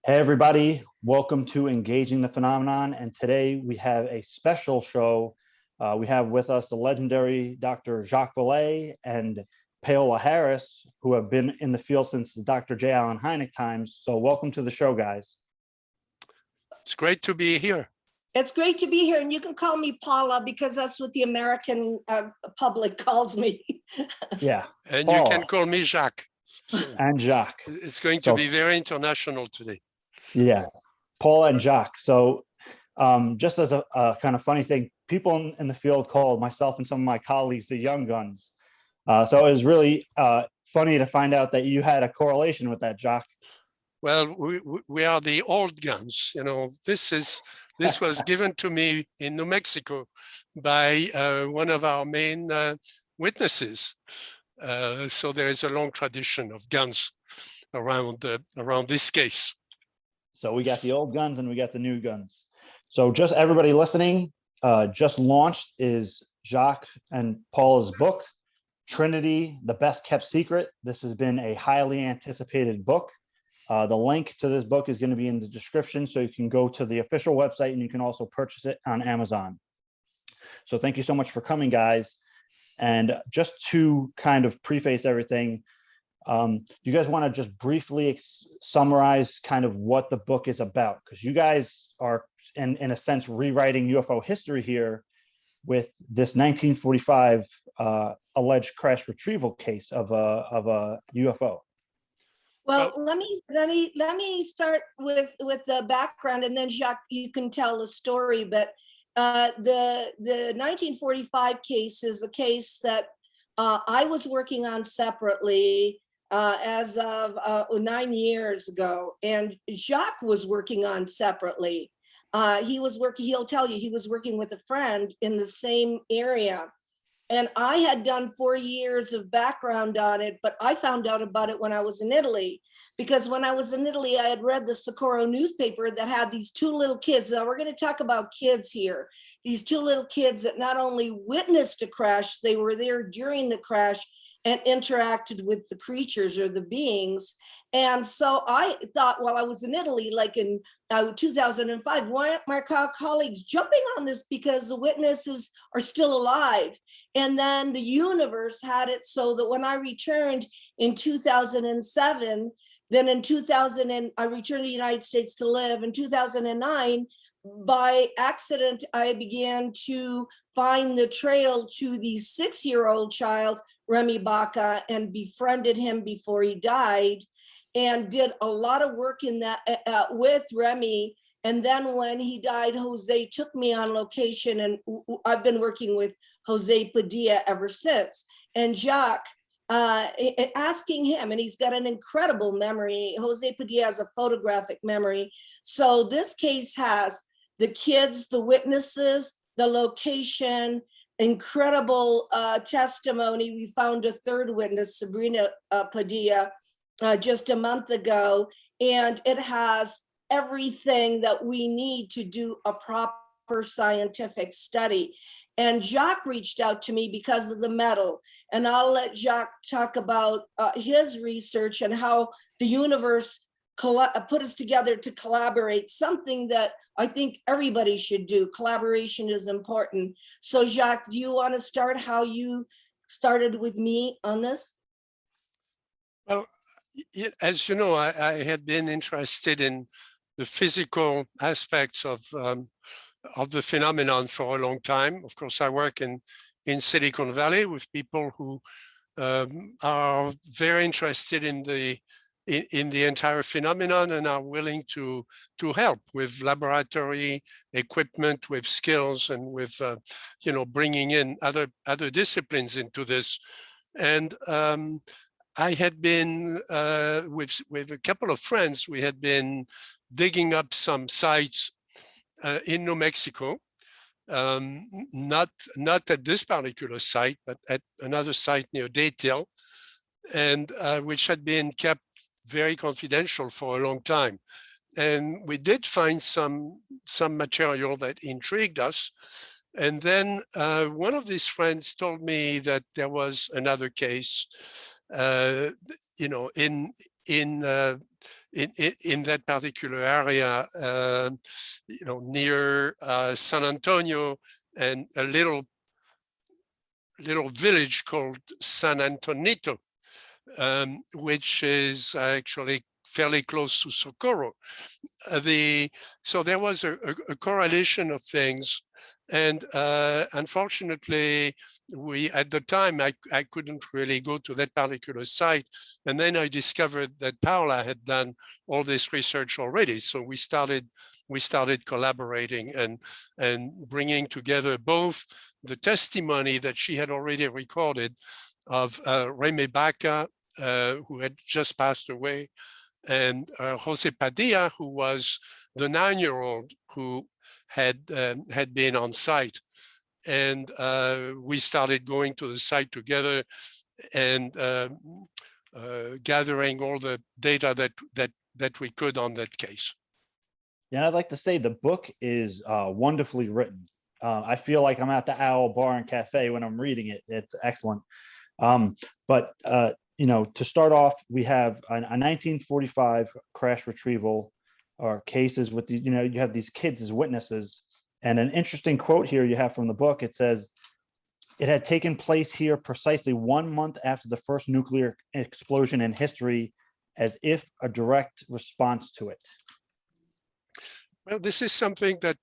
Hey everybody, welcome to Engaging the Phenomenon. And today we have a special show. We have with us the legendary Dr. Jacques Vallée and Paola Harris, who have been in the field since the Dr. J. Allen Hynek times. So welcome to the show, guys. It's great to be here. It's great to be here. And you can call me Paula because that's what the American public calls me. Yeah. And Paula. You can call me Jacques. And Jacques. It's going to be very international today. Yeah, Paula and Jacques. So just as a kind of funny thing, people in the field called myself and some of my colleagues the young guns. So it was really funny to find out that you had a correlation with that, Jacques. Well, we are the old guns. You know, this was given to me in New Mexico by one of our main witnesses. So there is a long tradition of guns around this case. So we got the old guns and we got the new guns. So just everybody listening, just launched is Jacques and Paula's book, Trinity, The Best Kept Secret. This has been a highly anticipated book. The link to this book is going to be in the description, so you can go to the official website and you can also purchase it on Amazon. So thank you so much for coming, guys. And just to kind of preface everything, you guys want to just briefly summarize kind of what the book is about? Because you guys are, in a sense, rewriting UFO history here with this 1945 alleged crash retrieval case of a UFO. Well, let me start with the background, and then Jacques, you can tell the story. But the 1945 case is a case that I was working on separately as of 9 years ago, and Jacques was working on separately. He'll tell you, he was working with a friend in the same area. And I had done 4 years of background on it, but I found out about it when I was in Italy, because when I was in Italy, I had read the Socorro newspaper that had these two little kids. Now we're going to talk about kids here. These two little kids that not only witnessed a crash, they were there during the crash and interacted with the creatures or the beings. And so I thought, while I was in Italy, like in 2005, why aren't my colleagues jumping on this, because the witnesses are still alive? And then the universe had it so that when I returned in 2007, then in 2000, I returned to the United States to live. In 2009, by accident, I began to find the trail to the 6-year-old child, Remy Baca, and befriended him before he died, and did a lot of work in that with Remy. And then when he died, Jose took me on location, and I've been working with Jose Padilla ever since. And Jacques, asking him, and he's got an incredible memory. Jose Padilla has a photographic memory. So this case has the kids, the witnesses, the location, incredible testimony. We found a third witness, Sabrina Padilla, just a month ago, and it has everything that we need to do a proper scientific study. And Jacques reached out to me because of the metal, and I'll let Jacques talk about his research and how the universe put us together to collaborate, something that I think everybody should do. Collaboration is important. So Jacques, do you want to start how you started with me on this? Well, as you know, I had been interested in the physical aspects of the phenomenon for a long time. Of course, I work in Silicon Valley with people who are very interested in the entire phenomenon and are willing to help with laboratory equipment, with skills, and with bringing in other disciplines into this. And I had been with a couple of friends. We had been digging up some sites in New Mexico, not at this particular site, but at another site near Dayton, and which had been kept very confidential for a long time. And we did find some material that intrigued us. And then one of these friends told me that there was another case, in in that particular area, near San Antonio, and a little village called San Antonito, which is actually fairly close to Socorro. So there was a correlation of things, and unfortunately, at the time I couldn't really go to that particular site, and then I discovered that Paola had done all this research already. So we started collaborating and bringing together both the testimony that she had already recorded of Reme Baca, who had just passed away, and Jose Padilla, who was the 9-year-old who had been on site. And we started going to the site together and gathering all the data that we could on that case. Yeah, I'd like to say the book is wonderfully written. I feel like I'm at the Owl Bar and Cafe when I'm reading it. It's excellent. But to start off, we have a 1945 crash retrieval, or cases with the, you have these kids as witnesses. And an interesting quote here you have from the book, it says, "It had taken place here precisely 1 month after the first nuclear explosion in history, as if a direct response to it." Well, this is something that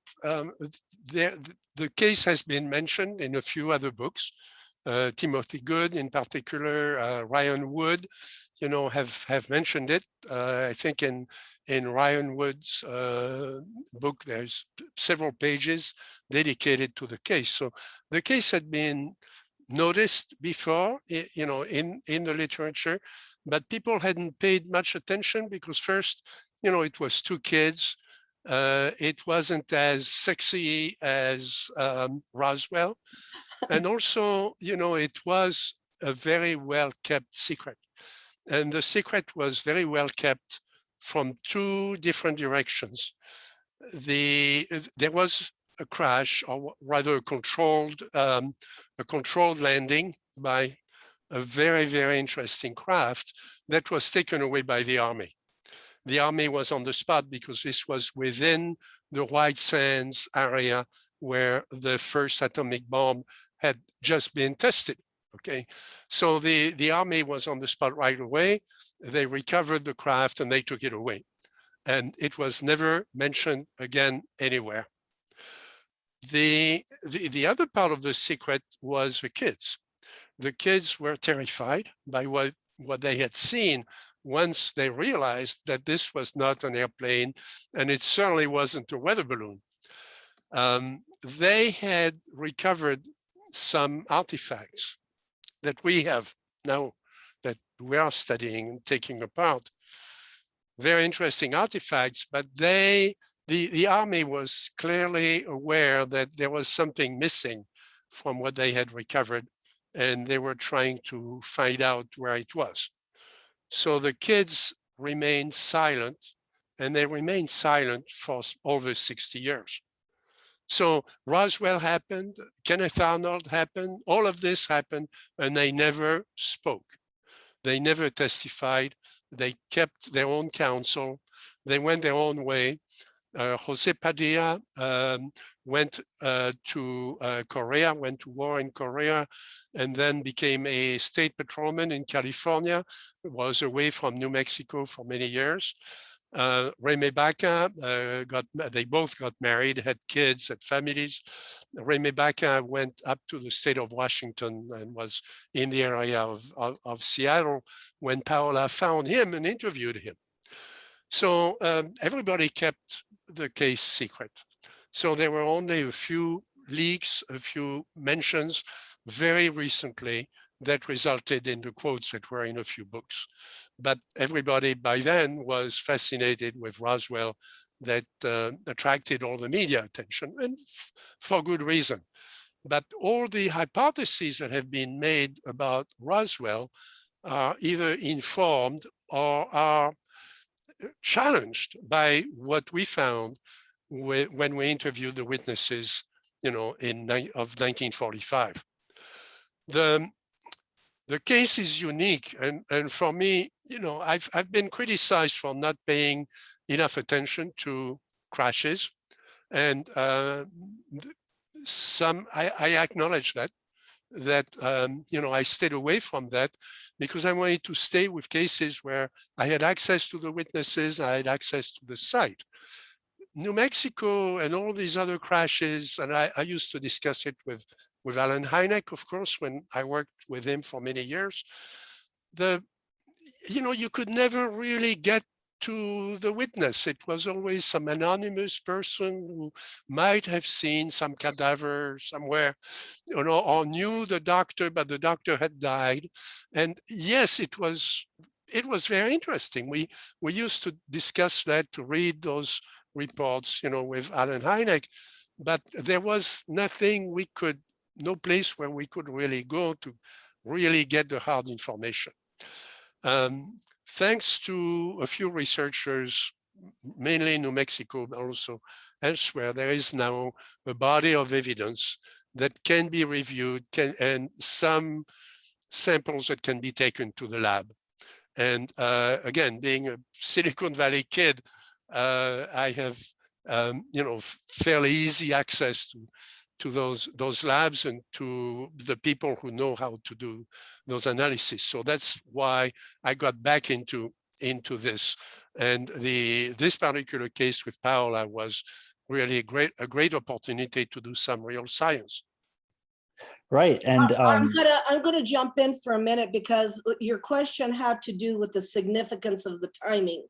the case has been mentioned in a few other books. Timothy Good in particular, Ryan Wood, have mentioned it. I think in Ryan Wood's book, there's several pages dedicated to the case. So the case had been noticed before, in the literature, but people hadn't paid much attention because first, it was 2 kids. It wasn't as sexy as Roswell. And also, it was a very well-kept secret. And the secret was very well kept from 2 different directions. There was a crash, or rather a controlled landing by a very, very interesting craft that was taken away by the Army. The Army was on the spot because this was within the White Sands area where the first atomic bomb had just been tested. Okay, so the Army was on the spot right away. They recovered the craft and they took it away. And it was never mentioned again anywhere. The other part of the secret was the kids. The kids were terrified by what they had seen once they realized that this was not an airplane and it certainly wasn't a weather balloon. They had recovered some artifacts that we have now, that we are studying and taking apart. Very interesting artifacts, but the Army was clearly aware that there was something missing from what they had recovered, and they were trying to find out where it was. So the kids remained silent, and they remained silent for over 60 years. So Roswell happened, Kenneth Arnold happened, all of this happened, and they never spoke. They never testified. They kept their own counsel. They went their own way. Jose Padilla went to Korea, went to war in Korea, and then became a state patrolman in California, was away from New Mexico for many years. Reme Baca, they both got married, had kids, had families. Reme Baca went up to the state of Washington and was in the area of Seattle when Paola found him and interviewed him. So everybody kept the case secret. So there were only a few leaks, a few mentions very recently that resulted in the quotes that were in a few books. But everybody by then was fascinated with Roswell, that attracted all the media attention, and for good reason. But all the hypotheses that have been made about Roswell are either informed or are challenged by what we found when we interviewed the witnesses, of 1945. The case is unique, and for me, I've been criticized for not paying enough attention to crashes, and I acknowledge that I stayed away from that because I wanted to stay with cases where I had access to the witnesses, I had access to the site. New Mexico and all these other crashes, and I used to discuss it with Alan Hynek, of course, when I worked with him for many years. You could never really get to the witness. It was always some anonymous person who might have seen some cadaver somewhere, or knew the doctor, but the doctor had died. And yes, it was very interesting. We used to discuss that, to read those reports, with Alan Hynek, but there was no place where we could really go to really get the hard information. Thanks to a few researchers, mainly in New Mexico, but also elsewhere, there is now a body of evidence that can be reviewed, and some samples that can be taken to the lab. And again, being a Silicon Valley kid, I have fairly easy access to those labs and to the people who know how to do those analyses. So that's why I got back into this. And this particular case with Paola was really a great opportunity to do some real science. Right. And I'm gonna jump in for a minute, because your question had to do with the significance of the timing.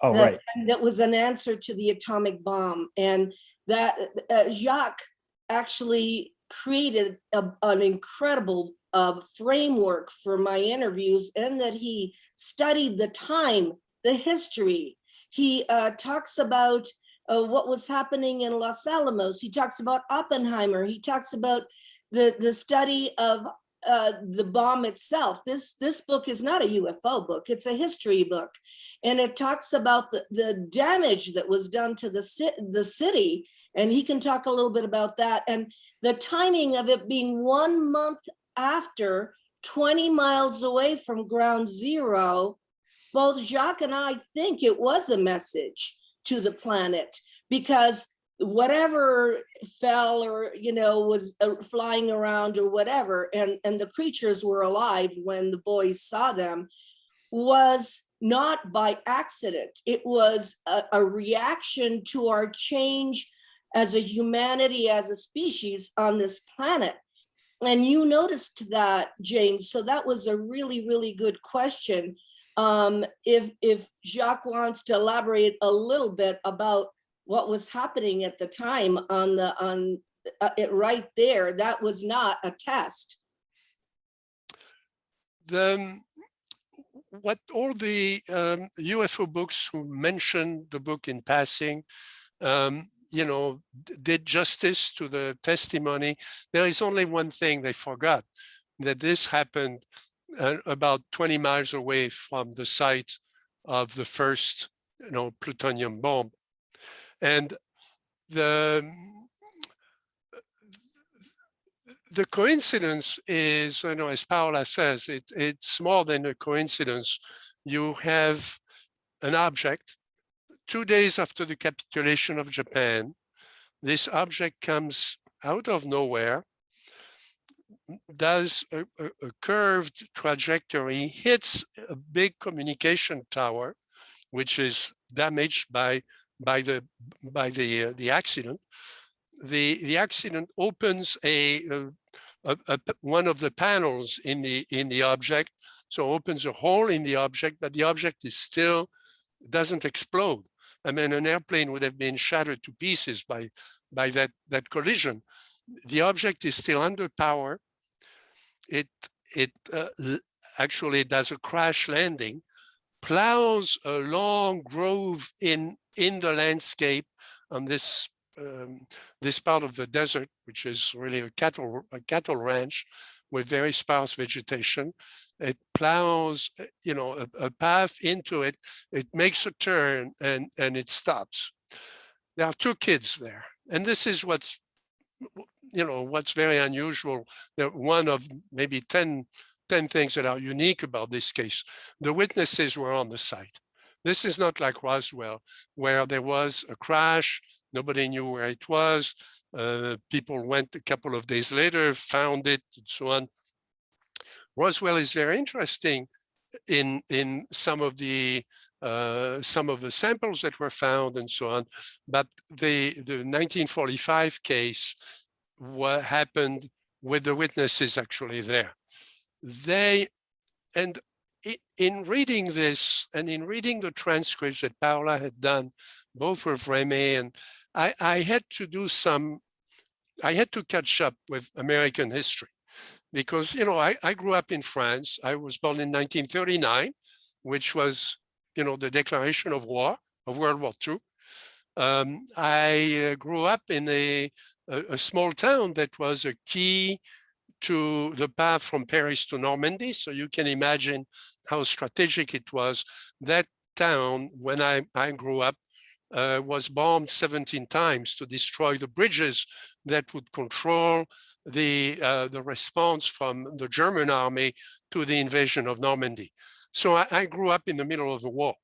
oh, right. That was an answer to the atomic bomb, and that Jacques actually created an incredible framework for my interviews, and that he studied the time, the history. He talks about what was happening in Los Alamos. He talks about Oppenheimer. He talks about the study of the bomb itself. This book is not a UFO book, it's a history book. And it talks about the damage that was done to the city. And he can talk a little bit about that. And the timing of it being 1 month after, 20 miles away from ground zero, both Jacques and I think it was a message to the planet, because whatever fell or was flying around or whatever, and the creatures were alive when the boys saw them, was not by accident. It was a reaction to our change as a humanity, as a species on this planet. And you noticed that, James, so that was a really, really good question. If Jacques wants to elaborate a little bit about what was happening at the time on it right there, that was not a test. What all the UFO books who mentioned the book in passing, did justice to the testimony. There is only one thing they forgot, that this happened about 20 miles away from the site of the first, plutonium bomb. And the coincidence is, as Paola says, it's more than a coincidence. You have an object. 2 days after the capitulation of Japan, this object comes out of nowhere, does a curved trajectory, hits a big communication tower, which is damaged by the accident. The accident opens one of the panels in the object, so opens a hole in the object, but the object is still doesn't explode. I mean, an airplane would have been shattered to pieces by that collision. The object is still under power. It actually does a crash landing, plows a long groove in the landscape on this part of the desert, which is really a cattle ranch with very sparse vegetation. It plows, a path into it. It makes a turn and it stops. There are 2 kids there, and this is what's very unusual. They're one of maybe 10 10 things that are unique about this case. The witnesses were on the site. This is not like Roswell, where there was a crash, nobody knew where it was. People went a couple of days later, found it, and so on. Roswell is very interesting in some of the samples that were found and so on. But the 1945 case, what happened with the witnesses actually there. In reading this and in reading the transcripts that Paola had done, both with Remy, and I had to catch up with American history because, you know, I grew up in France. I was born in 1939, which was, you know, the declaration of war, of World War II. I grew up in a small town that was a key to the path from Paris to Normandy. So you can imagine how strategic it was. That town, when I grew up, was bombed 17 times to destroy the bridges that would control the response from the German army to the invasion of Normandy. So I grew up in the middle of the war.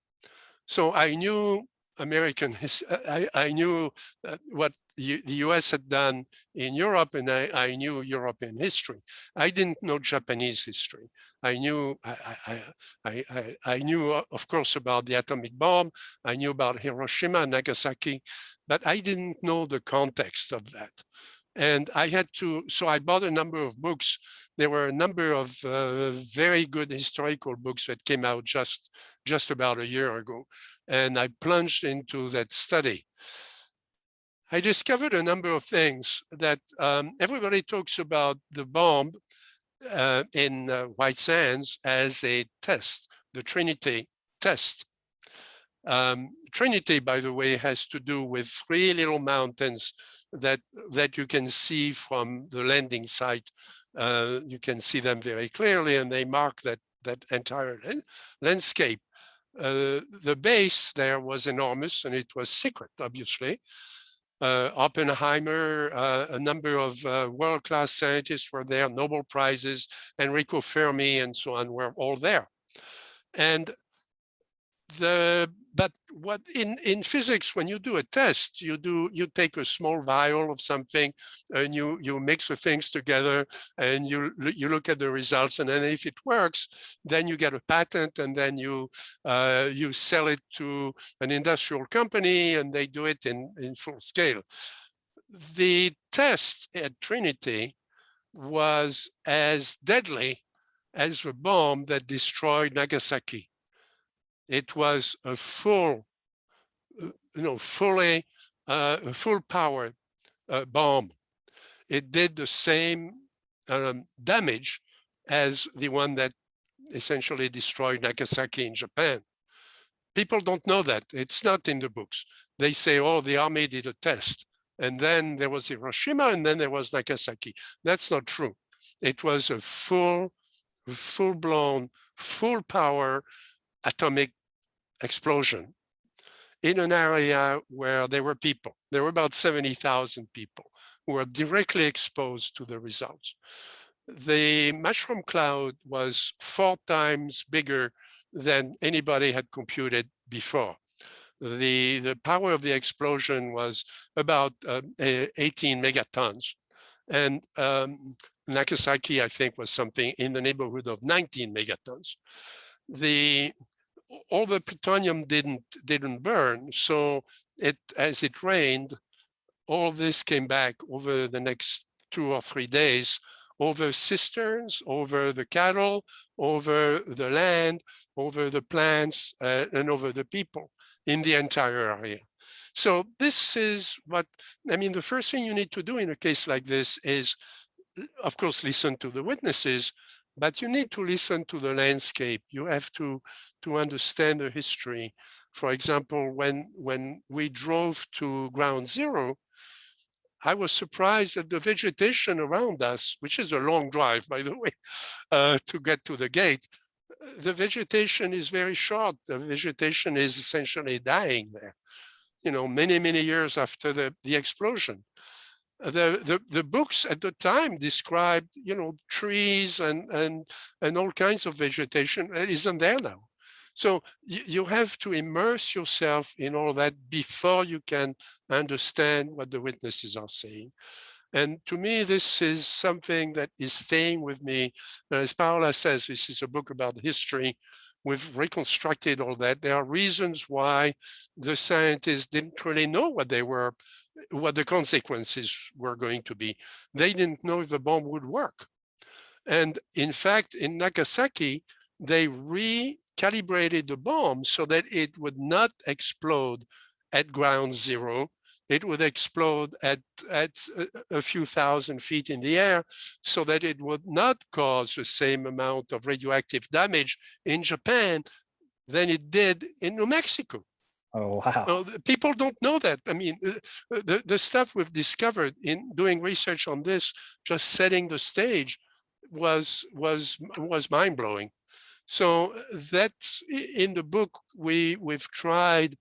So I knew American history. I knew what the US had done in Europe, and I knew European history. I didn't know Japanese history. I knew, of course, about the atomic bomb. I knew about Hiroshima and Nagasaki, but I didn't know the context of that. And I had to, so I bought a number of books. There were a number of very good historical books that came out just about a year ago. And I plunged into that study. I discovered a number of things that everybody talks about the bomb in White Sands as a test, the Trinity test. Trinity, by the way, has to do with 3 little mountains that you can see from the landing site. You can see them very clearly, and they mark that entire landscape. The base there was enormous, and it was secret, obviously. Oppenheimer, a number of world-class scientists were there, Nobel Prizes, Enrico Fermi, and so on were all there. And but what in physics, when you do a test, you take a small vial of something and you mix the things together and you look at the results, and then if it works, then you get a patent, and then you sell it to an industrial company and they do it in full scale. The test at Trinity was as deadly as the bomb that destroyed Nagasaki. It was a full power bomb. It did the same damage as the one that essentially destroyed Nagasaki in Japan. People don't know that. It's not in the books. They say, oh, the army did a test, and then there was Hiroshima, and then there was Nagasaki. That's not true. It was a full-blown, full-power atomic explosion in an area where there were people. There were about 70,000 people who were directly exposed to the results. The mushroom cloud was 4 times bigger than anybody had computed before. The power of the explosion was about 18 megatons. And Nagasaki, I think, was something in the neighborhood of 19 megatons. All the plutonium didn't burn, so as it rained, all this came back over the next 2 or 3 days, over cisterns, over the cattle, over the land, over the plants, and over the people in the entire area. So this is what, I mean, the first thing you need to do in a case like this is, of course, listen to the witnesses, but you need to listen to the landscape. You have to understand the history. For example, when we drove to ground zero, I was surprised at the vegetation around us, which is a long drive, by the way, to get to the gate. The vegetation is very short. The vegetation is essentially dying there, you know, many, many years after the explosion. the books at the time described, you know, trees and all kinds of vegetation. It isn't there now. So you have to immerse yourself in all that before you can understand what the witnesses are saying. And to me, this is something that is staying with me. As Paola says, this is a book about history. We've reconstructed all that. There are reasons why the scientists didn't really know what the consequences were going to be. They didn't know if the bomb would work. And in fact, in Nagasaki, they recalibrated the bomb so that it would not explode at ground zero. It would explode at a few thousand feet in the air so that it would not cause the same amount of radioactive damage in Japan than it did in New Mexico. Oh, wow. Well, people don't know that. I mean, the stuff we've discovered in doing research on this, just setting the stage, was mind-blowing. So that's in the book. We've tried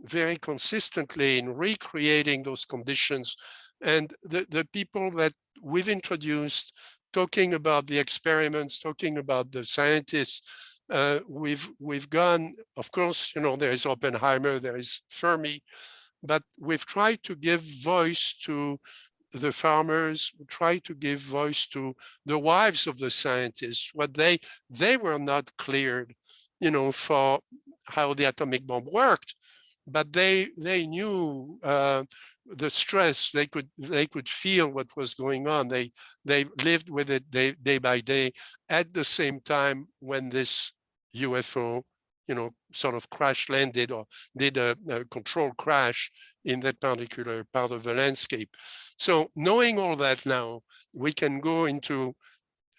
very consistently in recreating those conditions, and the people that we've introduced, talking about the experiments, talking about the scientists, we've gone, of course, you know, there is Oppenheimer, there is Fermi, but we've tried to give voice to the farmers, try to give voice to the wives of the scientists. What they were not cleared, you know, for how the atomic bomb worked, but they knew the stress. They could feel what was going on. They lived with it day by day. At the same time, when this UFO, you know, sort of crash landed or did a controlled crash in that particular part of the landscape. So knowing all that now, we can go into,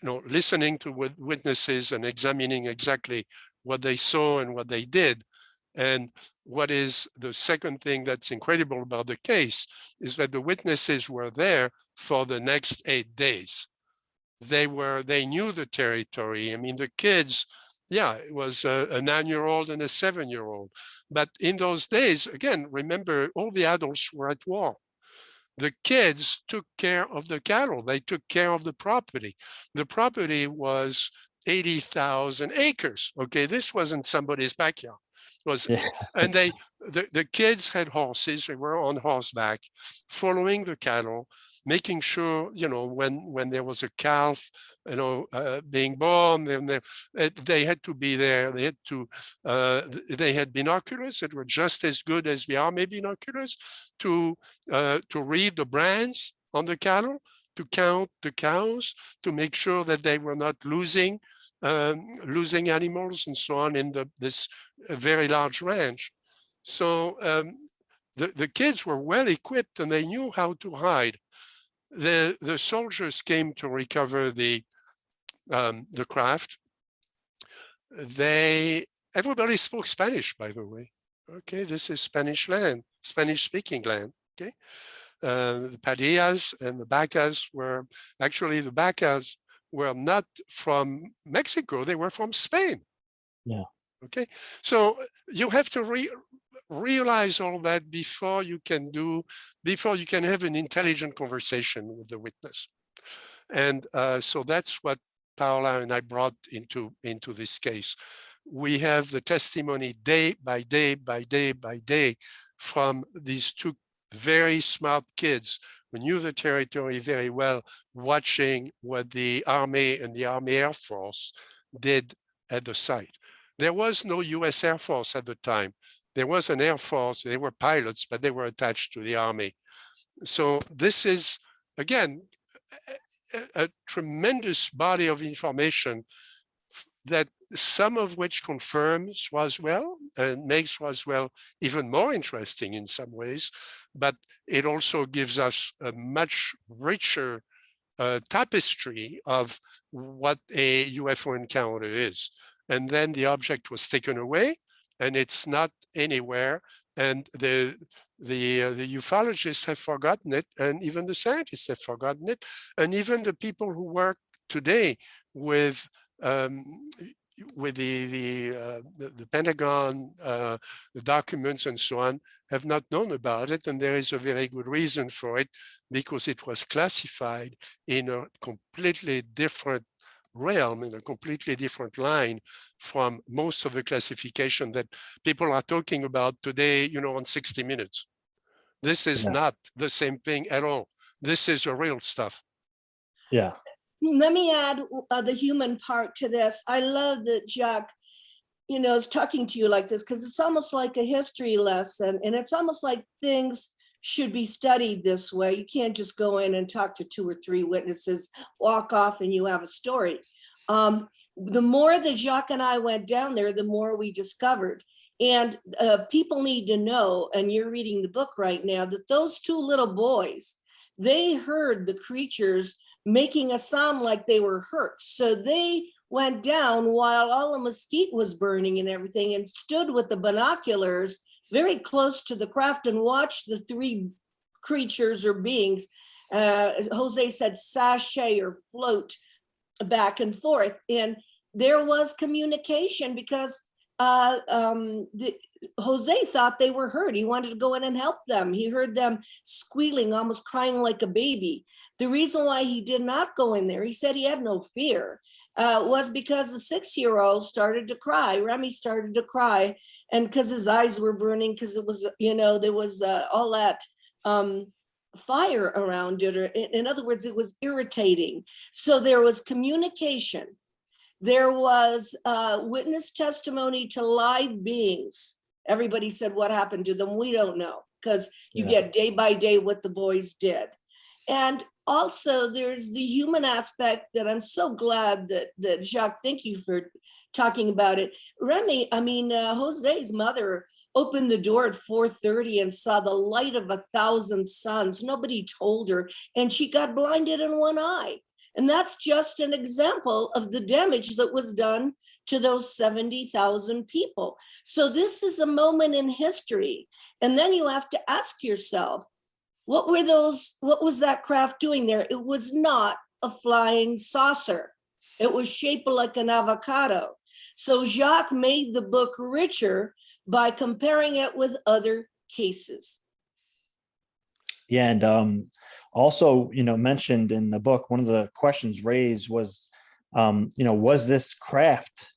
you know, listening to witnesses and examining exactly what they saw and what they did. And what is the second thing that's incredible about the case is that the witnesses were there for the next 8 days. They knew the territory. I mean, the kids, yeah, it was a 9-year-old and a 7-year-old. But in those days, again, remember, all the adults were at war. The kids took care of the cattle. They took care of the property. The property was 80,000 acres. Okay, this wasn't somebody's backyard. Was Yeah. And the kids had horses. They were on horseback, following the cattle, making sure, you know, when there was a calf, you know, being born, then they had to be there. They had to. They had binoculars that were just as good as the army binoculars to read the brands on the cattle, to count the cows, to make sure that they were not losing animals and so on in this very large ranch. So the kids were well equipped and they knew how to hide. The soldiers came to recover the craft. Everybody spoke Spanish, by the way. Okay, this is Spanish land, Spanish-speaking land. Okay, the Padillas and the Bacas were actually were not from Mexico, they were from Spain. Yeah. Okay, so you have to realize all that before you can have an intelligent conversation with the witness. And so that's what Paola and I brought into this case. We have the testimony day by day by day by day from these two very smart kids who knew the territory very well, watching what the Army and the Army Air Force did at the site. There was no US Air Force at the time. There was an Air Force, they were pilots, but they were attached to the Army. So this is, again, a tremendous body of information that some of which confirms Roswell and makes Roswell even more interesting in some ways, but it also gives us a much richer tapestry of what a UFO encounter is. And then the object was taken away and it's not anywhere. And the ufologists have forgotten it, and even the scientists have forgotten it, and even the people who work today with with the Pentagon, the documents and so on, have not known about it. And there is a very good reason for it, because it was classified in a completely different realm, in a completely different line from most of the classification that people are talking about today, on 60 Minutes. This is not the same thing at all. This is a real stuff. Yeah. Let me add the human part to this. I love that Jacques, is talking to you like this, because it's almost like a history lesson, and it's almost like things should be studied this way. You can't just go in and talk to 2 or 3 witnesses, walk off, and you have a story. The more that Jacques and I went down there, the more we discovered. And people need to know, and you're reading the book right now, that those 2 little boys, they heard the creatures making a sound like they were hurt. So they went down while all the mesquite was burning and everything, and stood with the binoculars very close to the craft and watched the 3 creatures or beings, Jose said sashay or float back and forth. And there was communication, because Jose thought they were hurt. He wanted to go in and help them. He heard them squealing, almost crying like a baby. The reason why he did not go in there, he said he had no fear, was because the 6-year-old started to cry. Remy started to cry, and because his eyes were burning, because it was, there was all that fire around it. Or, in other words, it was irritating. So there was communication. There was witness testimony to live beings. Everybody said what happened to them. We don't know, because you get day by day what the boys did. And also there's the human aspect that I'm so glad that Jacques, thank you for talking about it. Remy, Jose's mother opened the door at 4:30 and saw the light of 1,000 suns. Nobody told her, and she got blinded in one eye. And that's just an example of the damage that was done to those 70,000 people. So this is a moment in history. And then you have to ask yourself, what was that craft doing there? It was not a flying saucer. It was shaped like an avocado. So Jacques made the book richer by comparing it with other cases. Yeah, and also, mentioned in the book, one of the questions raised was, was this craft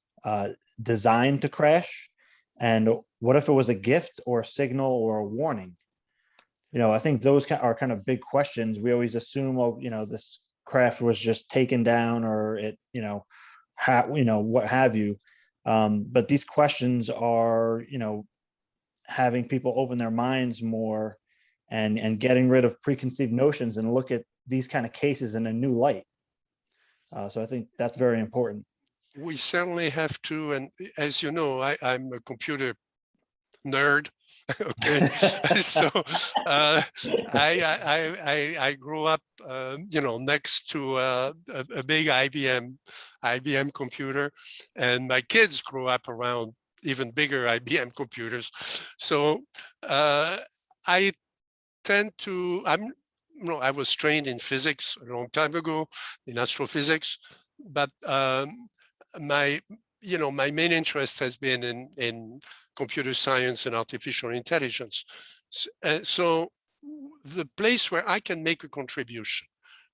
designed to crash? And what if it was a gift or a signal or a warning? I think those are kind of big questions. We always assume, this craft was just taken down, or it, what have you. But these questions are, having people open their minds more, and getting rid of preconceived notions and look at these kind of cases in a new light. So I think that's very important. We certainly have to, and as you know, I'm a computer nerd. Okay, so I grew up, next to a big IBM computer, and my kids grew up around even bigger IBM computers. So I was trained in physics a long time ago, in astrophysics, but my main interest has been in computer science and artificial intelligence. So the place where I can make a contribution,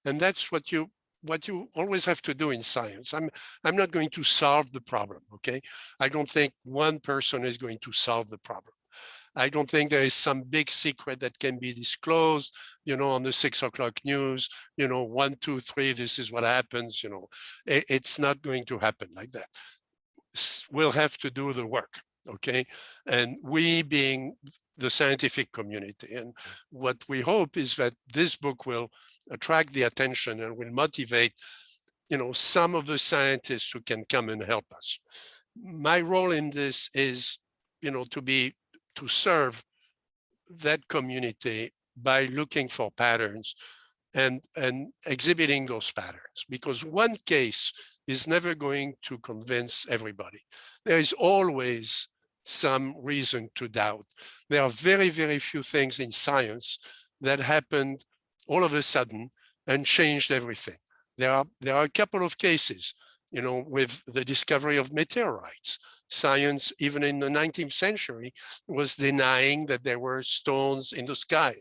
and that's what you always have to do in science. I'm not going to solve the problem, okay? I don't think one person is going to solve the problem. I don't think there is some big secret that can be disclosed, on the 6 o'clock news, 1, 2, 3, this is what happens, It's not going to happen like that. We'll have to do the work, okay? And we being the scientific community, and what we hope is that this book will attract the attention and will motivate, some of the scientists who can come and help us. My role in this is, to serve that community by looking for patterns and exhibiting those patterns, because one case is never going to convince everybody. There is always some reason to doubt. There are very, very few things in science that happened all of a sudden and changed everything. There are a couple of cases, with the discovery of meteorites. Science, even in the 19th century, was denying that there were stones in the sky.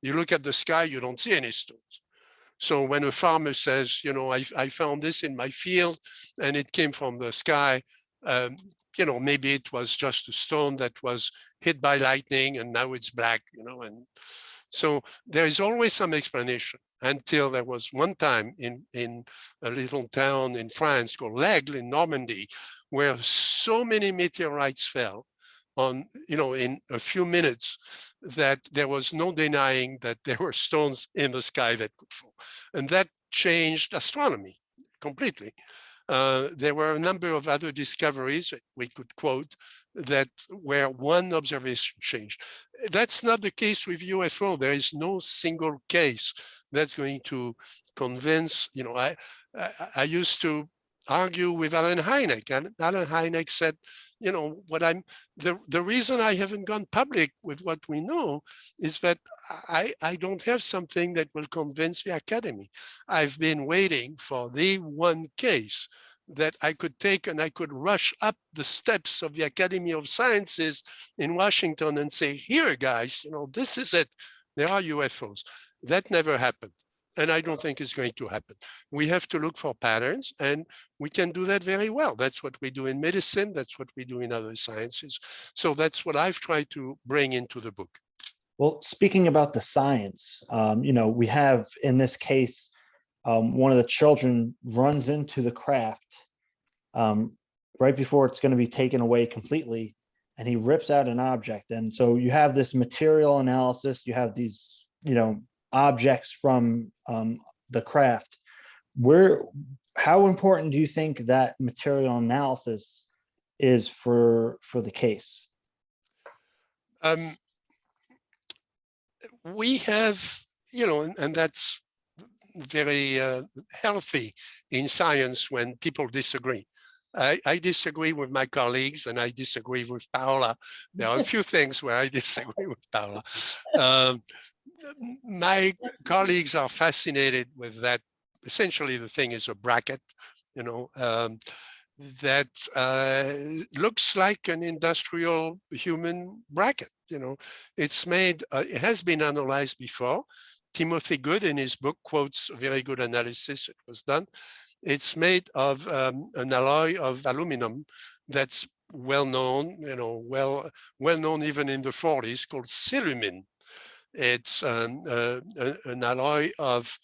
You look at the sky, you don't see any stones. So when a farmer says, I found this in my field and it came from the sky, maybe it was just a stone that was hit by lightning and now it's black, and so there is always some explanation, until there was one time in a little town in France called L'Aigle in Normandy, where so many meteorites fell in a few minutes that there was no denying that there were stones in the sky that could fall. And that changed astronomy completely. There were a number of other discoveries that we could quote that where one observation changed. That's not the case with UFO. There is no single case that's going to convince, I used to argue with Alan Hynek, and Alan Hynek said, the reason I haven't gone public with what we know is that I don't have something that will convince the academy. I've been waiting for the one case that I could take and I could rush up the steps of the Academy of Sciences in Washington and say, here, guys, this is it. There are UFOs. That never happened. And I don't think it's going to happen. We have to look for patterns, and we can do that very well. That's what we do in medicine. That's what we do in other sciences. So that's what I've tried to bring into the book. Well, speaking about the science, we have in this case, one of the children runs into the craft right before it's going to be taken away completely, and he rips out an object. And so you have this material analysis, you have these, objects from the craft. How important do you think that material analysis is for the case? We have, and that's very healthy in science when people disagree. I disagree with my colleagues and I disagree with Paola. There are a few things where I disagree with Paola. My colleagues are fascinated with that. Essentially, the thing is a bracket, that looks like an industrial human bracket. It's made, it has been analyzed before. Timothy Good in his book quotes a very good analysis. It was done. It's made of an alloy of aluminum that's well known, well known even in the 40s, called silumin. It's an alloy of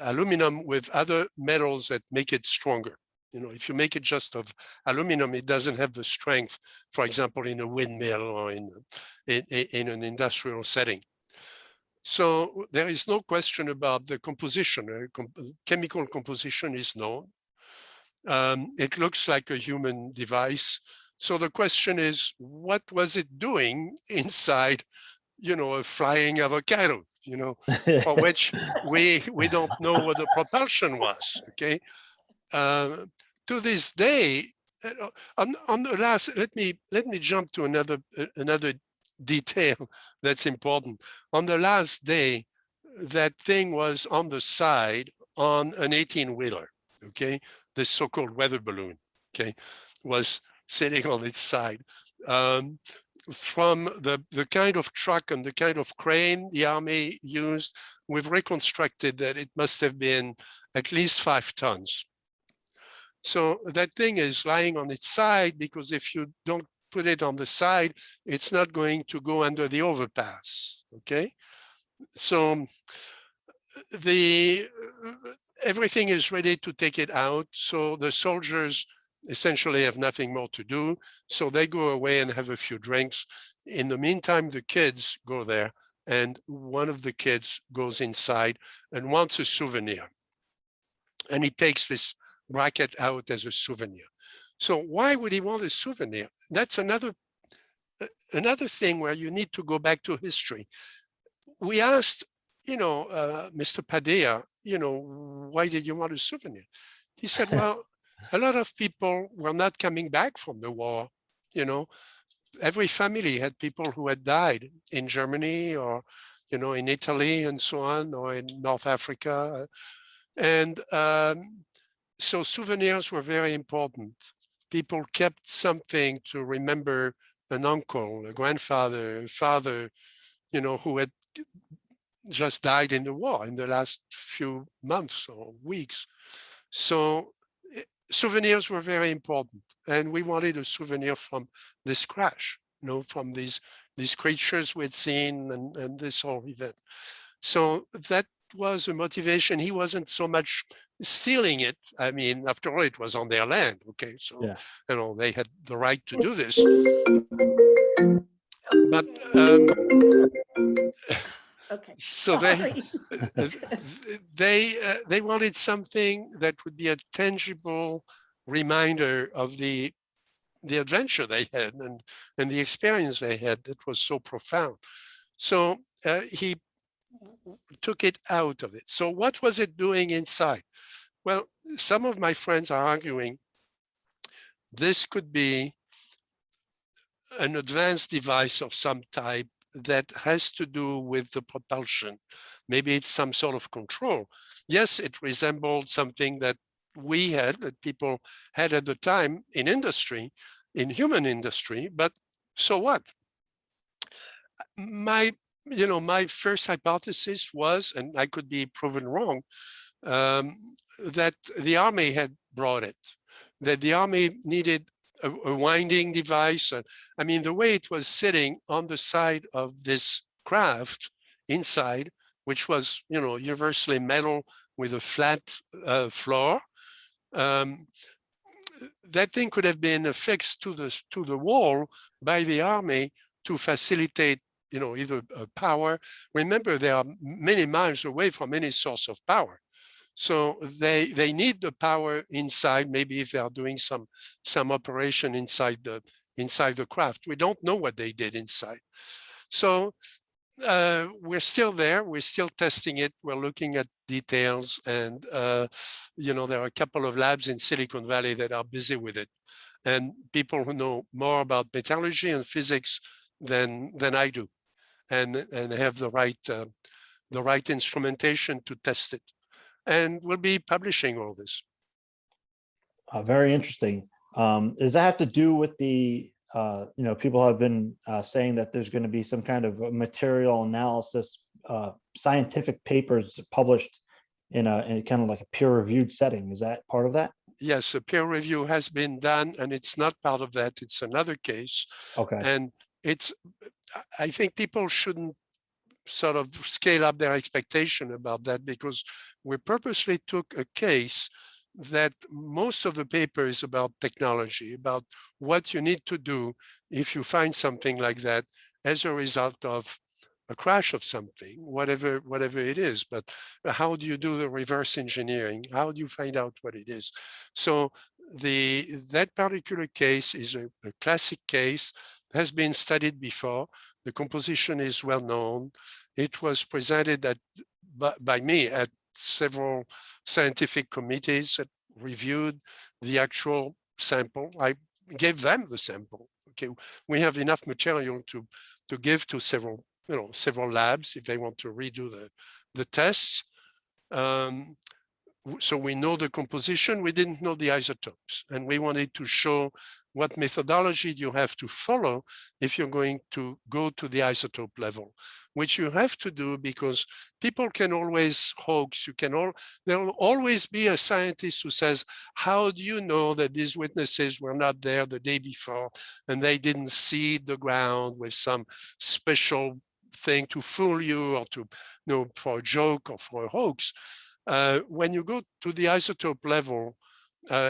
aluminum with other metals that make it stronger. If you make it just of aluminum, it doesn't have the strength, for example, in a windmill or in an industrial setting. So there is no question about the composition. Chemical composition is known. It looks like a human device. So the question is, what was it doing inside, a flying avocado, for which we don't know what the propulsion was, okay? To this day, on the last, let me jump to another detail that's important. On the last day, that thing was on the side on an 18-wheeler, okay? This so-called weather balloon, okay, was sitting on its side. From the kind of truck and the kind of crane the Army used, we've reconstructed that it must have been at least 5 tons. So that thing is lying on its side, because if you don't put it on the side, it's not going to go under the overpass, okay? So everything is ready to take it out. So the soldiers essentially have nothing more to do. So they go away and have a few drinks. In the meantime, the kids go there, and one of the kids goes inside and wants a souvenir. And he takes this bracket out as a souvenir. So why would he want a souvenir? That's another thing where you need to go back to history. We asked, Mr. Padilla, why did you want a souvenir? He said, well, a lot of people were not coming back from the war. Every family had people who had died in Germany or, in Italy and so on, or in North Africa. And so souvenirs were very important. People kept something to remember an uncle, a grandfather, a father, you know, who had just died in the war in the last few months or weeks. So souvenirs were very important. And we wanted a souvenir from this crash, you know, from these creatures we'd seen and this whole event. So that was a motivation. He wasn't so much stealing it. I mean, after all, it was on their land. Okay, so Yeah. you know they had the right to do this. But Okay. so Sorry. they wanted something that would be a tangible reminder of the adventure they had and the experience they had that was so profound. So he took it out of it. So what was it doing inside? Well, some of my friends are arguing this could be an advanced device of some type that has to do with the propulsion. Maybe it's some sort of control. Yes, it resembled something that we had, that people had at the time in industry, in human industry, but so what? My first hypothesis was, and I could be proven wrong, that the army had brought it, that the army needed a winding device. I mean, the way it was sitting on the side of this craft inside, which was, you know, universally metal with a flat floor, that thing could have been affixed to the wall by the army to facilitate, you know, either power. Remember, they are many miles away from any source of power. So they need the power inside, maybe if they are doing some operation inside the craft. We don't know what they did inside. So we're still there. We're still testing it. We're looking at details. And, you know, there are a couple of labs in Silicon Valley that are busy with it. And people who know more about metallurgy and physics than I do, and have the right instrumentation to test it. And we'll be publishing all this. Very interesting. Does that have to do with the, you know, people have been saying that there's going to be some kind of material analysis, scientific papers published in kind of like a peer-reviewed setting. Is that part of that? Yes, a peer review has been done, and it's not part of that. It's another case. Okay. And I think people shouldn't sort of scale up their expectation about that, because we purposely took a case that most of the paper is about technology, about what you need to do if you find something like that as a result of a crash of something, whatever it is. But how do you do the reverse engineering? How do you find out what it is? So that particular case is a classic case, has been studied before. The composition is well known. It was presented by me at several scientific committees that reviewed the actual sample. I gave them the sample. Okay, we have enough material to give to several labs if they want to redo the tests. So we know the composition, we didn't know the isotopes, and we wanted to show what methodology you have to follow if you're going to go to the isotope level, which you have to do because people can always hoax. There'll always be a scientist who says, how do you know that these witnesses were not there the day before and they didn't seed the ground with some special thing to fool you or to, for a joke or for a hoax? When you go to the isotope level,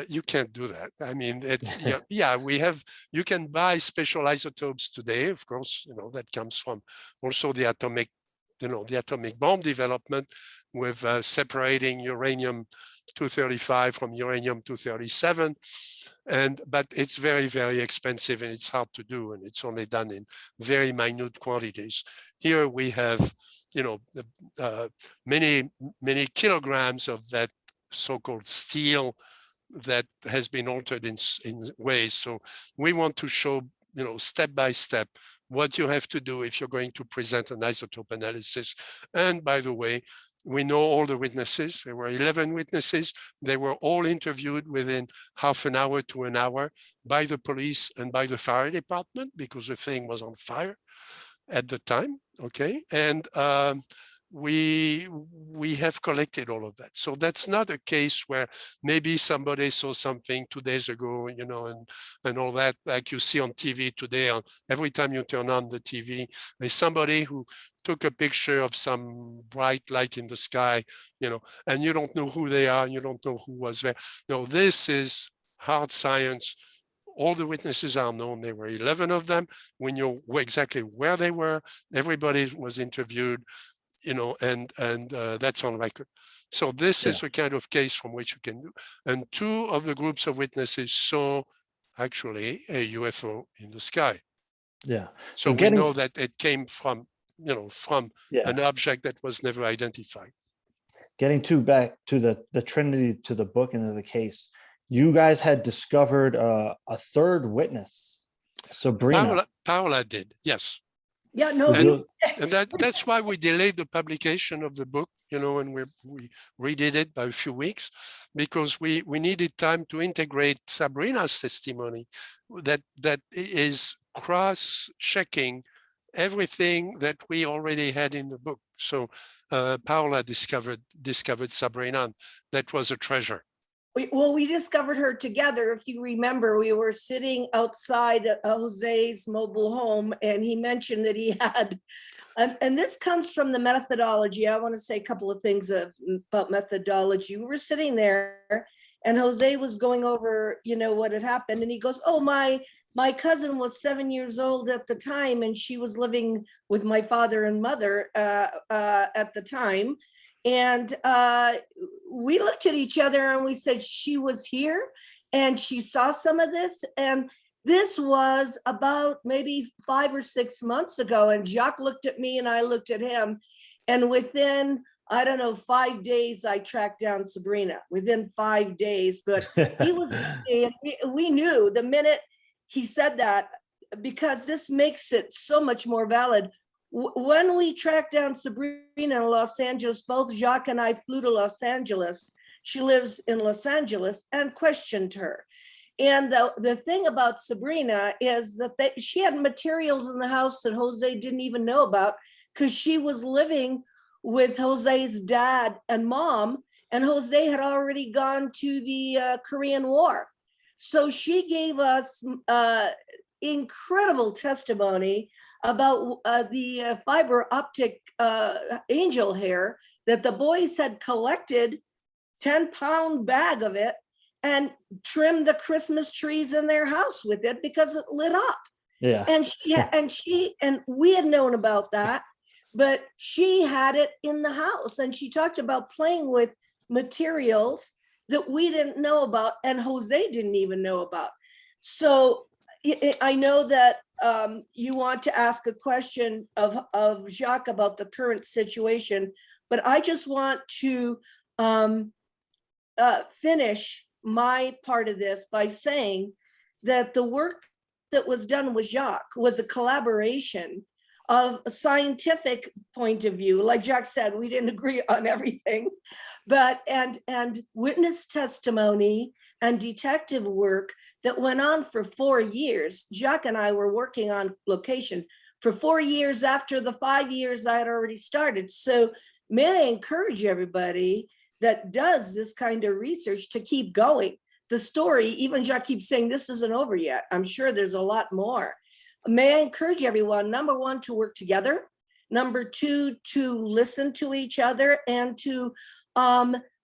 you can't do that. I mean, it's you can buy special isotopes today, of course, that comes from also the atomic bomb development with separating uranium-235 from uranium-237. But it's very, very expensive and it's hard to do, and it's only done in very minute quantities. Here we have, many kilograms of that so-called steel that has been altered in ways. So we want to show, step by step what you have to do if you're going to present an isotope analysis. And by the way, We know all the witnesses. There were 11 witnesses. They were all interviewed within half an hour to an hour by the police and by the fire department because the thing was on fire at the time, okay? And we have collected all of that. So that's not a case where maybe somebody saw something 2 days ago, you know, and all that, like you see on TV today. Every time you turn on the TV, there's somebody who took a picture of some bright light in the sky, you know, and you don't know who they are, you don't know who was there. No, this is hard science. All the witnesses are known. There were 11 of them. We knew exactly where they were. Everybody was interviewed, you know, and that's on record. So this is the kind of case from which you can do. And 2 of the groups of witnesses saw actually a UFO in the sky. Yeah. So we know that it came from, you know, from an object that was never identified. Getting back to the Trinity, to the book and to the case, you guys had discovered a 3rd witness, Sabrina. Paola did, yes. Yeah, no. And that's why we delayed the publication of the book, you know, and we redid it by a few weeks, because we needed time to integrate Sabrina's testimony that is cross-checking everything that we already had in the book. So Paola discovered Sabrina. That was a treasure. We discovered her together. If you remember, we were sitting outside Jose's mobile home, and he mentioned that he had, and this comes from the methodology. I want to say a couple of things about methodology. We were sitting there, and Jose was going over, you know, what had happened, and he goes, "Oh, my cousin was 7 years old at the time, and she was living with my father and mother at the time." And we looked at each other and we said, she was here and she saw some of this. And this was about maybe 5 or 6 months ago. And Jacques looked at me and I looked at him. And within, I don't know, 5 days, I tracked down Sabrina within 5 days. But he was, we knew the minute he said that, because this makes it so much more valid. When we tracked down Sabrina in Los Angeles, both Jacques and I flew to Los Angeles. She lives in Los Angeles, and questioned her. And the thing about Sabrina is that she had materials in the house that Jose didn't even know about, because she was living with Jose's dad and mom, and Jose had already gone to the Korean War. So she gave us incredible testimony about the fiber optic angel hair that the boys had collected, 10-pound bag of it, and trimmed the Christmas trees in their house with it because it lit up. Yeah. And we had known about that, but she had it in the house, and she talked about playing with materials that we didn't know about and Jose didn't even know about. So I know that you want to ask a question of Jacques about the current situation, but I just want to finish my part of this by saying that the work that was done with Jacques was a collaboration of a scientific point of view. Like Jacques said, we didn't agree on everything, but and witness testimony and detective work that went on for 4 years. Jacques and I were working on location for 4 years after the 5 years I had already started. So may I encourage everybody that does this kind of research to keep going. The story, even Jacques keeps saying this isn't over yet. I'm sure there's a lot more. May I encourage everyone, number one, to work together. Number two, to listen to each other and to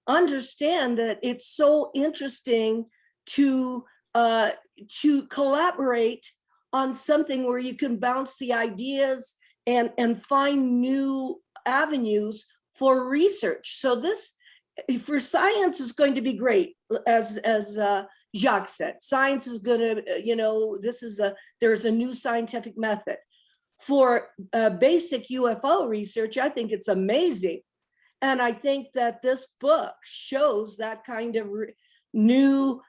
understand that it's so interesting to collaborate on something where you can bounce the ideas and find new avenues for research. So this, for science, is going to be great, as Jacques said. Science is going to, there's a new scientific method. For basic UFO research, I think it's amazing. And I think that this book shows that kind of new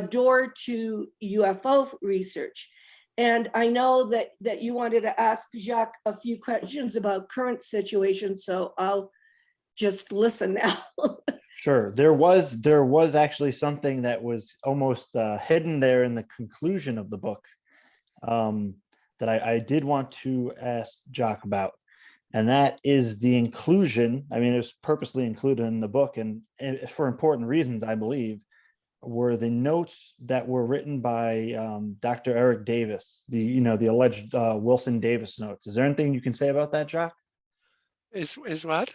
door to UFO research. And I know that you wanted to ask Jacques a few questions about current situation, so I'll just listen now. Sure. There was actually something that was almost hidden there in the conclusion of the book, that I did want to ask Jacques about. And that is the inclusion. I mean, it was purposely included in the book, and for important reasons, I believe, were the notes that were written by Dr. Eric Davis, the alleged Wilson Davis notes. Is there anything you can say about that, Jacques? Is what?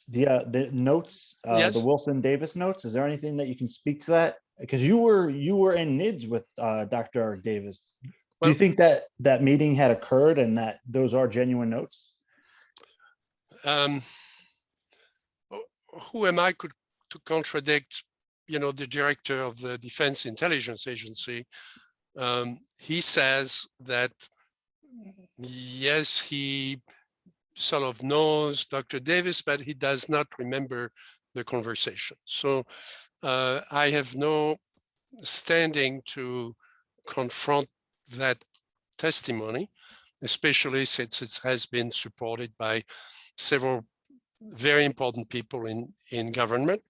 The notes, Yes. the Wilson Davis notes. Is there anything that you can speak to that? Because you were in NIDS with Dr. Eric Davis. Do you think that meeting had occurred and that those are genuine notes? Who am I to contradict, the director of the Defense Intelligence Agency? He says that, yes, he sort of knows Dr. Davis, but he does not remember the conversation. So I have no standing to confront that testimony, especially since it has been supported by several very important people in government.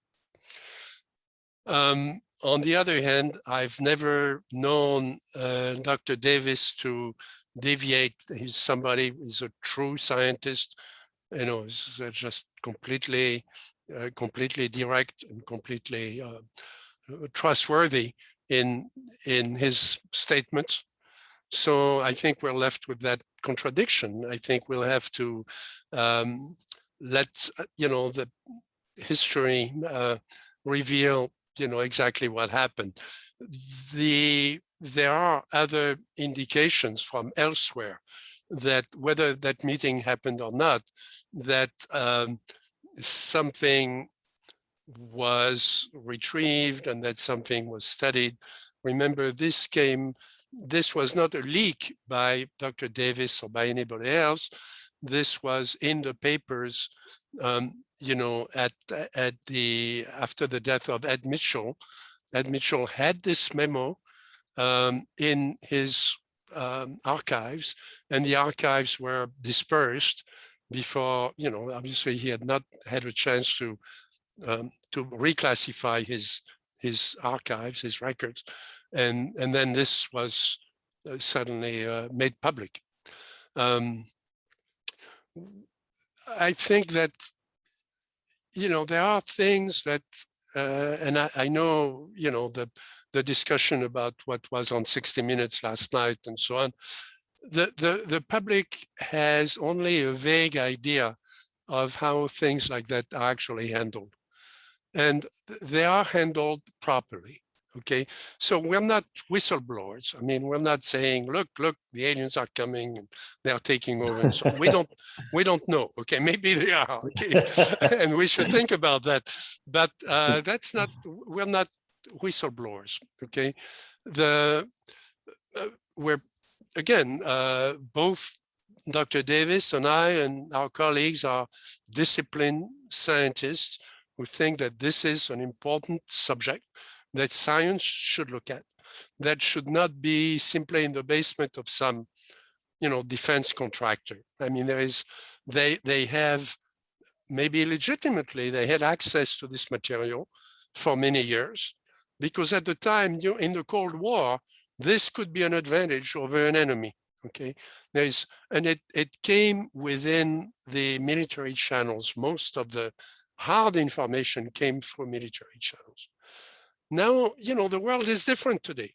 On the other hand, I've never known Dr. Davis to deviate. He's somebody who's a true scientist, he's just completely direct and completely trustworthy in his statements. So I think we're left with that contradiction. I think we'll have to let the history reveal exactly what happened. There are other indications from elsewhere that whether that meeting happened or not, that something was retrieved and that something was studied. Remember, this was not a leak by Dr. Davis or by anybody else. This was in the papers, after the death of Ed Mitchell. Ed Mitchell had this memo in his archives, and the archives were dispersed before, obviously he had not had a chance to reclassify his archives, his records, and then this was suddenly made public. I think that there are things that, and I know the discussion about what was on 60 Minutes last night and so on. The public has only a vague idea of how things like that are actually handled. And they are handled properly, okay? So we're not whistleblowers. I mean, we're not saying, look, the aliens are coming and they're taking over and so on. We don't know, okay? Maybe they are, okay? And we should think about that. But we're not whistleblowers, okay? We're, again, both Dr. Davis and I and our colleagues are disciplined scientists who think that this is an important subject that science should look at, that should not be simply in the basement of some, defense contractor. I mean, they have, maybe legitimately, they had access to this material for many years, because at the time, in the Cold War, this could be an advantage over an enemy, okay? And it came within the military channels. Most of the hard information came through military channels. Now, the world is different today.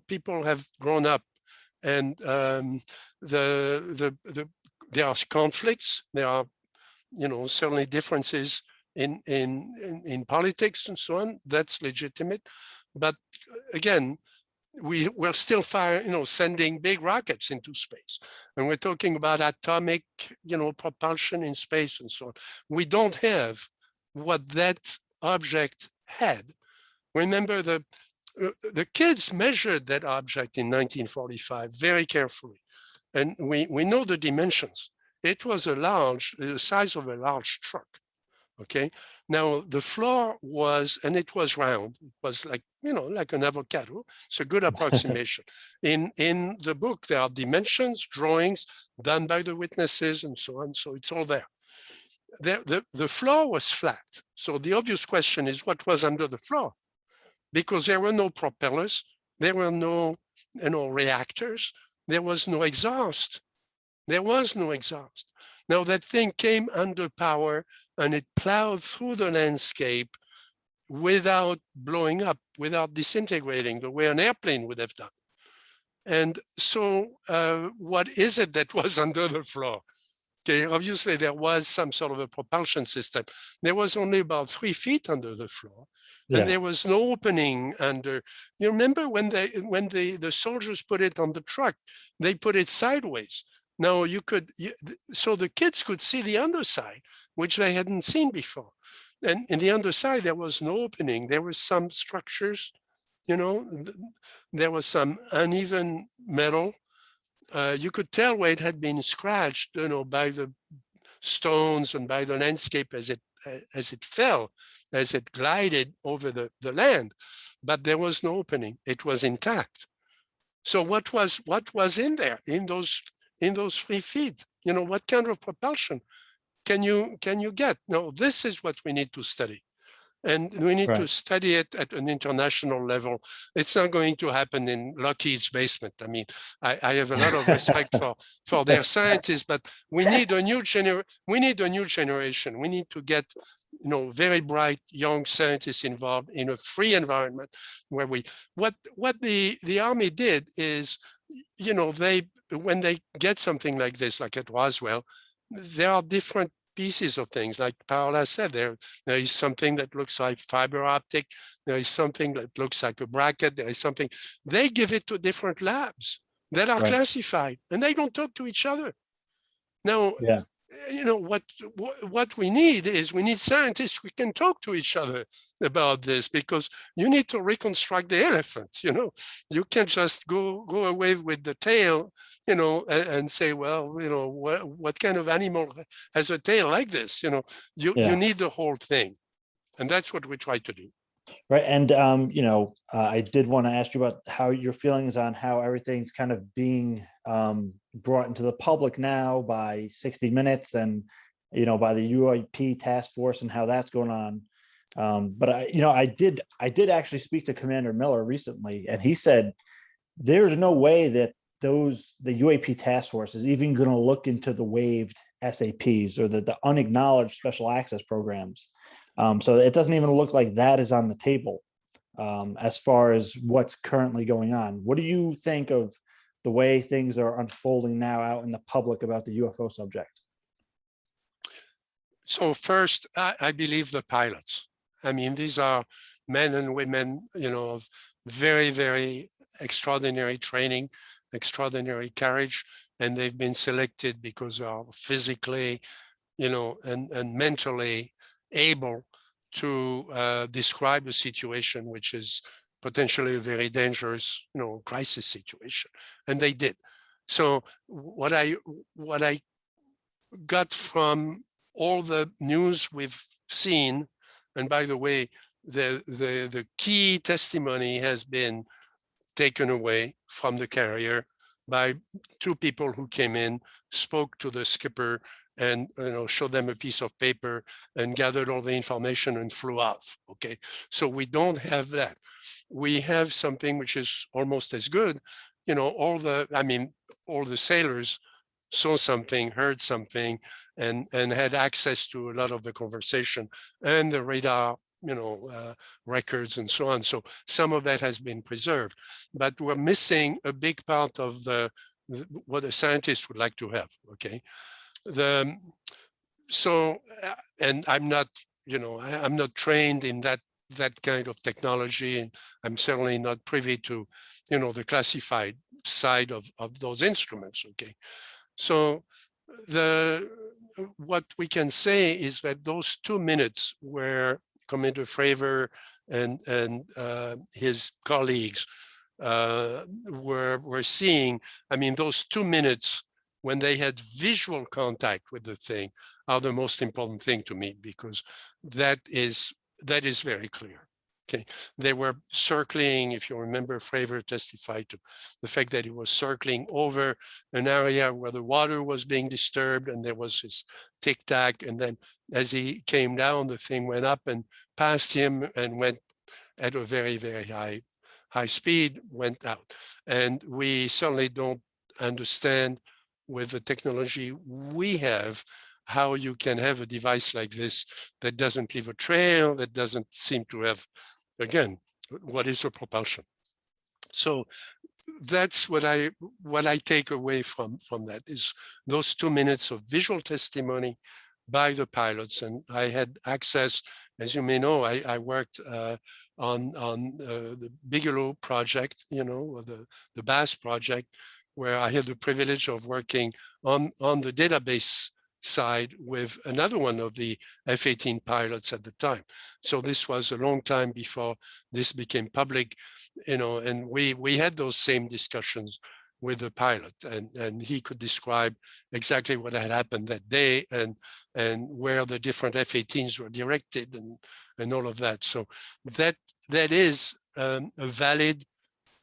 People have grown up, and there are conflicts. There are, certainly differences in politics and so on. That's legitimate. But again, we're still sending big rockets into space, and we're talking about atomic, propulsion in space and so on. We don't have what that object had. Remember, the kids measured that object in 1945 very carefully, and we know the dimensions. It was the size of a large truck. Okay. Now the floor was, and it was round. It was like, like an avocado. It's a good approximation. In the book, there are dimensions, drawings done by the witnesses and so on. So it's all there. the floor was flat. So the obvious question is what was under the floor? Because there were no propellers, there were no reactors, there was no exhaust. There was no exhaust. Now that thing came under power and it plowed through the landscape without blowing up, without disintegrating the way an airplane would have done. And so what is it that was under the floor? Okay, obviously there was some sort of a propulsion system. There was only about 3 feet under the floor. Yeah. And there was no opening under. You remember when the soldiers put it on the truck, they put it sideways. Now so the kids could see the underside, which they hadn't seen before. And in the underside, there was no opening. There were some structures, there was some uneven metal. You could tell where it had been scratched, by the stones and by the landscape as it fell, as it glided over the land. But there was no opening. It was intact. So what was in there in those 3 feet? What kind of propulsion can you get? No, this is what we need to study. And we need to study it at an international level. It's not going to happen in Lockheed's basement. I mean, I have a lot of respect for their scientists, but we need a new generation. We need to get, very bright young scientists involved in a free environment where what the Army did is, when they get something like this, like at Roswell, there are different pieces of things. Like Paola said, there is something that looks like fiber optic. There is something that looks like a bracket. There is something. They give it to different labs that are classified, and they don't talk to each other. Now, what we need scientists who can talk to each other about this, because you need to reconstruct the elephant. You can't just go away with the tail, and say, well, what kind of animal has a tail like this? You need the whole thing, and that's what we try to do. Right. And, I did want to ask you about how your feelings on how everything's kind of being brought into the public now by 60 Minutes and, by the UAP task force and how that's going on. But I did actually speak to Commander Miller recently, and he said there's no way that the UAP task force is even going to look into the waived SAPs or the unacknowledged special access programs. So it doesn't even look like that is on the table as far as what's currently going on. What do you think of the way things are unfolding now out in the public about the UFO subject? So first, I believe the pilots. I mean, these are men and women, of very, very extraordinary training, extraordinary courage, and they've been selected because they are physically, and mentally able to describe a situation which is potentially a very dangerous, crisis situation, and they did. So what I got from all the news we've seen, and by the way, the key testimony has been taken away from the carrier by 2 people who came in, spoke to the skipper, and showed them a piece of paper and gathered all the information and flew off. Okay, so we don't have that. We have something which is almost as good. All the sailors saw something, heard something, and had access to a lot of the conversation and the radar, records and so on. So some of that has been preserved, but we're missing a big part of what a scientist would like to have. Okay. And I'm not, I'm not trained in that kind of technology, and I'm certainly not privy to, the classified side of those instruments. Okay, so what we can say is that those 2 minutes where Commander Fravor and his colleagues were seeing, I mean, those 2 minutes when they had visual contact with the thing are the most important thing to me, because that is very clear. Okay, they were circling, if you remember, Fravor testified to the fact that he was circling over an area where the water was being disturbed and there was this tic-tac. And then as he came down, the thing went up and passed him and went at a very, very high speed, went out. And we certainly don't understand with the technology we have how you can have a device like this that doesn't leave a trail, that doesn't seem to have, again, what is a propulsion? So that's what I take away from that is those 2 minutes of visual testimony by the pilots. And I had access, as you may know, I worked on the Bigelow project, you know, the BASS project, where I had the privilege of working on the database side with another one of the F-18 pilots at the time. So this was a long time before this became public, you know, and we had those same discussions with the pilot, and he could describe exactly what had happened that day and where the different F-18s were directed and all of that. So that is a valid,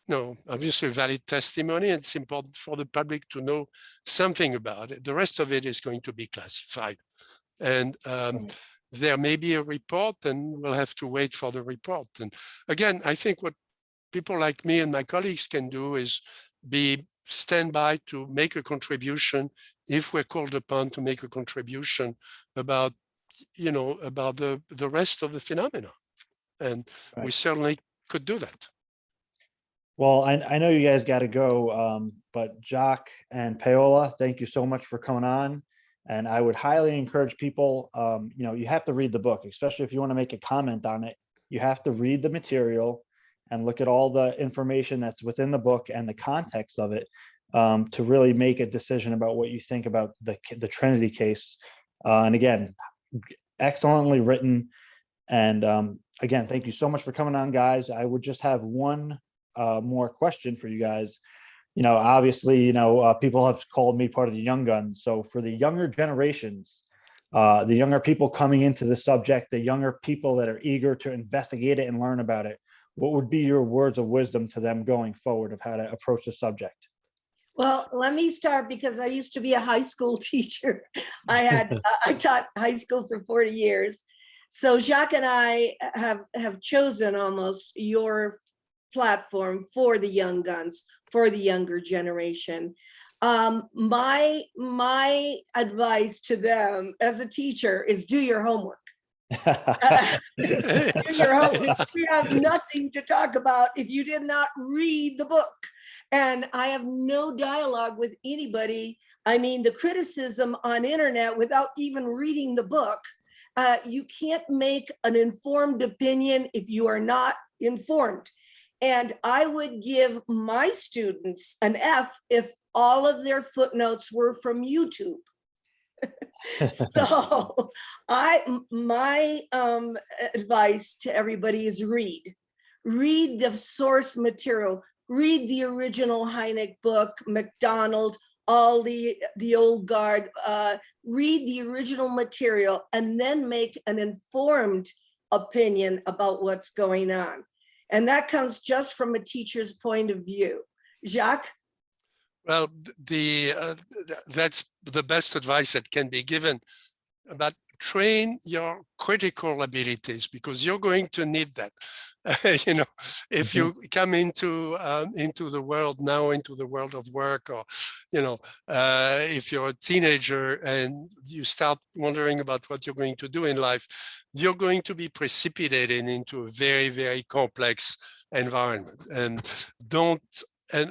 no, obviously valid testimony. It's important for the public to know something about it. The rest of it is going to be classified. And there may be a report, and we'll have to wait for the report. And again, I think what people like me and my colleagues can do is stand by to make a contribution if we're called upon to make a contribution about, you know, about the rest of the phenomenon. And we certainly could do that. Well, I know you guys got to go, but Jacques and Paola, thank you so much for coming on. And I would highly encourage people, you know, you have to read the book, especially if you want to make a comment on it. You have to read the material and look at all the information that's within the book and the context of it to really make a decision about what you think about the Trinity case. And again, excellently written. And again, thank you so much for coming on, guys. I would just have one more question for you guys. You know, obviously, you know, people have called me part of the young guns. So for the younger generations, the younger people coming into the subject, the younger people that are eager to investigate it and learn about it, what would be your words of wisdom to them going forward of how to approach the subject? Well, let me start because I used to be a high school teacher. I taught high school for 40 years. So Jacques and I have chosen almost your platform for the young guns, for the younger generation. My advice to them as a teacher is do your homework. Do your homework. We have nothing to talk about if you did not read the book. And I have no dialogue with anybody. I mean, the criticism on internet without even reading the book, you can't make an informed opinion if you are not informed. And I would give my students an F if all of their footnotes were from YouTube. So my advice to everybody is read the source material, read the original Hynek book, MacDonald, all the old guard, read the original material and then make an informed opinion about what's going on. And that comes just from a teacher's point of view. Jacques? Well, that's the best advice that can be given. But train your critical abilities because you're going to need that. You know, if you come into the world now, into the world of work, or you know, if you're a teenager and you start wondering about what you're going to do in life, you're going to be precipitated into a very, very complex environment. And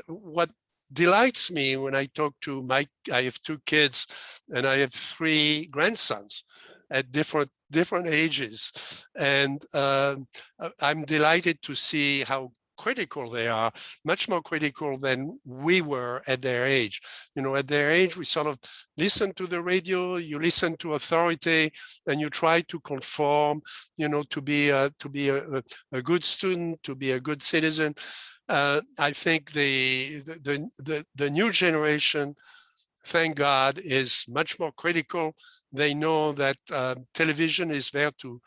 what delights me when I talk to I have 2 kids and I have 3 grandsons at different ages. And I'm delighted to see how critical they are, much more critical than we were at their age. You know, at their age, we sort of listen to the radio, you listen to authority, and you try to conform, you know, to be a good student, to be a good citizen. I think the new generation thank God, is much more critical. They know that television is there to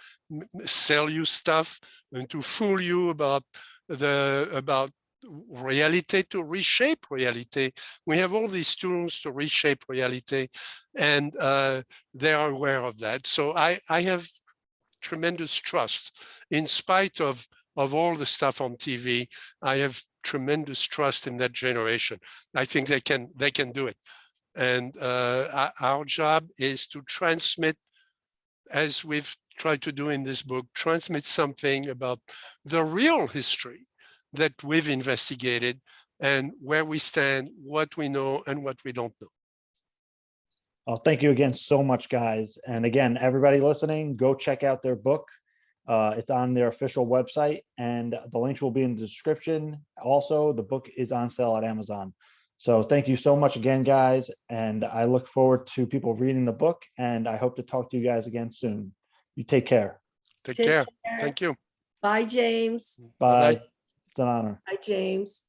sell you stuff and to fool you about reality, to reshape reality. We have all these tools to reshape reality, and they are aware of that. So I have tremendous trust. In spite of all the stuff on TV, I have tremendous trust in that generation. I think they can do it. And our job is to transmit, as we've tried to do in this book, transmit something about the real history that we've investigated and where we stand, what we know and what we don't know. Oh, thank you again so much, guys. And again, everybody listening, go check out their book. It's on their official website, and the links will be in the description. Also, the book is on sale at Amazon. So thank you so much again, guys. And I look forward to people reading the book, and I hope to talk to you guys again soon. You take care. Take care. Thank you. Bye, James. Bye. Bye-bye. It's an honor. Bye, James.